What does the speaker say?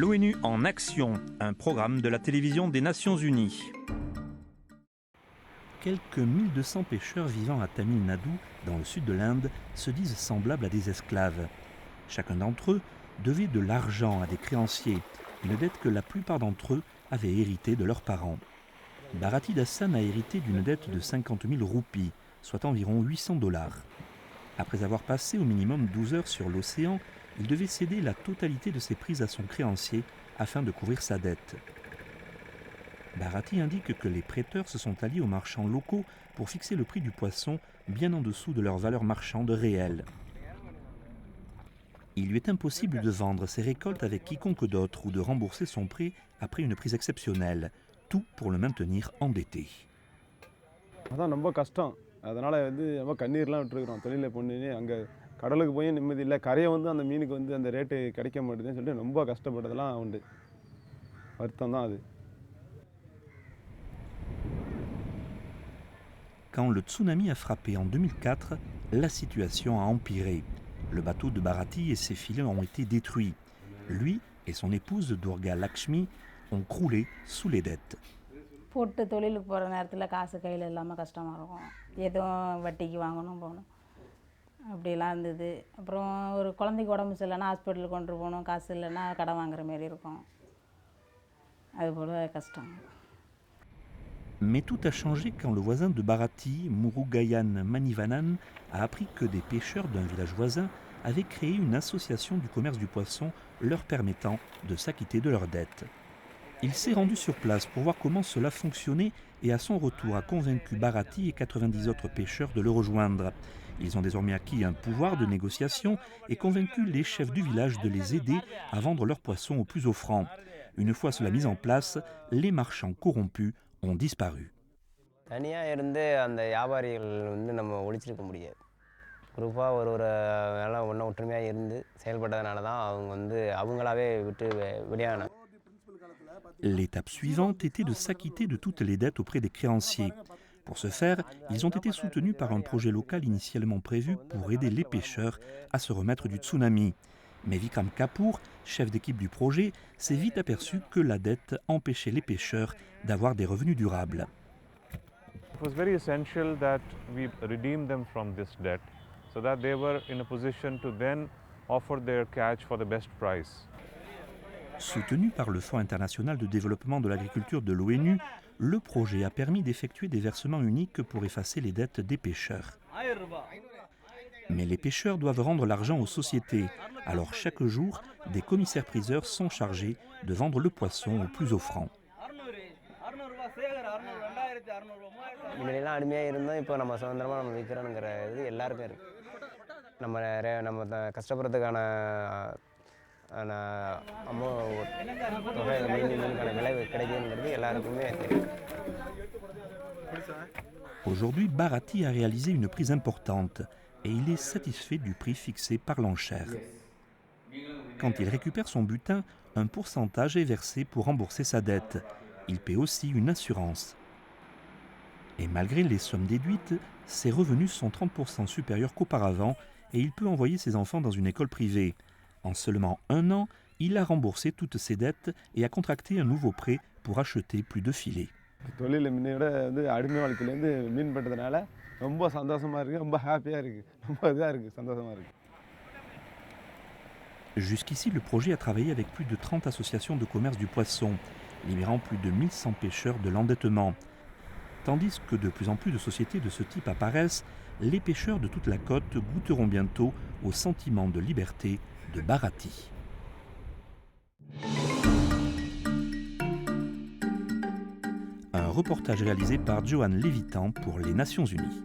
L'ONU en action, un programme de la télévision des Nations Unies. Quelques 1200 pêcheurs vivant à Tamil Nadu, dans le sud de l'Inde, se disent semblables à des esclaves. Chacun d'entre eux devait de l'argent à des créanciers, une dette que la plupart d'entre eux avaient héritée de leurs parents. Bharati Dassan a hérité d'une dette de 50 000 roupies, soit environ 800 $. Après avoir passé au minimum 12 heures sur l'océan, il devait céder la totalité de ses prises à son créancier afin de couvrir sa dette. Bharati indique que les prêteurs se sont alliés aux marchands locaux pour fixer le prix du poisson bien en dessous de leur valeur marchande réelle. Il lui est impossible de vendre ses récoltes avec quiconque d'autre ou de rembourser son prêt après une prise exceptionnelle, tout pour le maintenir endetté. கடலுக்கு போய் நிம்மதி இல்லை கரையை வந்து அந்த மீனுக்கு வந்து அந்த ரேட்டு கிடைக்க மாட்டேதுன்னு சொல்லிட்டு ரொம்ப கஷ்டப்பட்டதெல்லாம் உண்டு வருத்தம் தான் அது. Quand le tsunami a frappé en 2004, la situation a empiré. Le bateau de Bharati et ses filets ont été détruits. Lui et son épouse Durga Lakshmi ont croulé sous les dettes. போட்டு தொழிலுக்கு போகிற நேரத்தில் காசு கையில் இல்லாமல் கஷ்டமாக இருக்கும். எதுவும் வட்டிக்கு வாங்கணும் போகணும் அப்படிலாம் இருந்தது. அப்புறம் ஒரு குழந்தைக்கு உடம்பு சரியில்லைன்னா ஹாஸ்பிட்டலுக்கு கொண்டு போகணும், காசு இல்லைன்னா கடன் வாங்குற மாரி இருக்கும். அதுபோல் கஷ்டம். Mais tout a changé quand le voisin de Bharati, Murugayan Manivanan, a appris que des pêcheurs d'un village voisin avaient créé une association du commerce du poisson leur permettant de s'acquitter de leurs dettes. Il s'est rendu sur place pour voir comment cela fonctionnait et à son retour a convaincu Bharati et 90 autres pêcheurs de le rejoindre. Ils ont désormais acquis un pouvoir de négociation et convaincu les chefs du village de les aider à vendre leurs poissons au plus offrant. Une fois cela mis en place, les marchands corrompus ont disparu. தனியாக இருந்து அந்த வியாபாரிகள் வந்து நம்ம ஒழிச்சிருக்க முடியாது. குரூப்பாக ஒரு எல்லாம் ஒன்றா ஒற்றுமையாக இருந்து செயல்பட்டதுனால தான் அவங்க வந்து அவங்களாவே விட்டு வெளியானாங்க. L'étape suivante était de s'acquitter de toutes les dettes auprès des créanciers. Pour ce faire, ils ont été soutenus par un projet local initialement prévu pour aider les pêcheurs à se remettre du tsunami. Mais Vikram Kapoor, chef d'équipe du projet, s'est vite aperçu que la dette empêchait les pêcheurs d'avoir des revenus durables. It was very essential that we redeem them from this debt so that they were in a position to then offer their catch for the best price. Soutenu par le Fonds international de développement de l'agriculture de l'ONU, le projet a permis d'effectuer des versements uniques pour effacer les dettes des pêcheurs. Mais les pêcheurs doivent rendre l'argent aux sociétés. Alors chaque jour, des commissaires-priseurs sont chargés de vendre le poisson au plus offrant. முன்னாடிலாம் அடிமையாக இருந்தோம், இப்போ நம்ம சுதந்திரமாக நம்ம விற்கிறோங்கிற இது எல்லாருக்கும் இருக்குது. நம்ம கஷ்டப்படுறதுக்கான தொகை மீனுக்கான விலை கிடைக்குங்கிறது எல்லாருக்குமே தெரியும். Aujourd'hui, Bharati a réalisé une prise importante et il est satisfait du prix fixé par l'enchère. Quand il récupère son butin, un pourcentage est versé pour rembourser sa dette. Il paie aussi une assurance. Et malgré les sommes déduites, ses revenus sont 30% supérieurs qu'auparavant et il peut envoyer ses enfants dans une école privée. En seulement 1 an, il a remboursé toutes ses dettes et a contracté un nouveau prêt pour acheter plus de filets. தொழில் முன்னையோட வந்து அடிமை வாழ்க்கையிலேருந்து மீன் பண்ணுறதுனால ரொம்ப சந்தோஷமாக இருக்குது, ரொம்ப ஹாப்பியாக இருக்குது, ரொம்ப இதாக இருக்குது, சந்தோஷமாக இருக்குது. Jusqu'ici, le projet a travaillé avec plus de 30 associations de commerce du poisson, libérant plus de 1100 pêcheurs de l'endettement. Tandis que de plus en plus de sociétés de ce type apparaissent, les pêcheurs de toute la côte goûteront bientôt au sentiment de liberté de Bharati. Un reportage réalisé par Johan Lévitan pour les Nations Unies.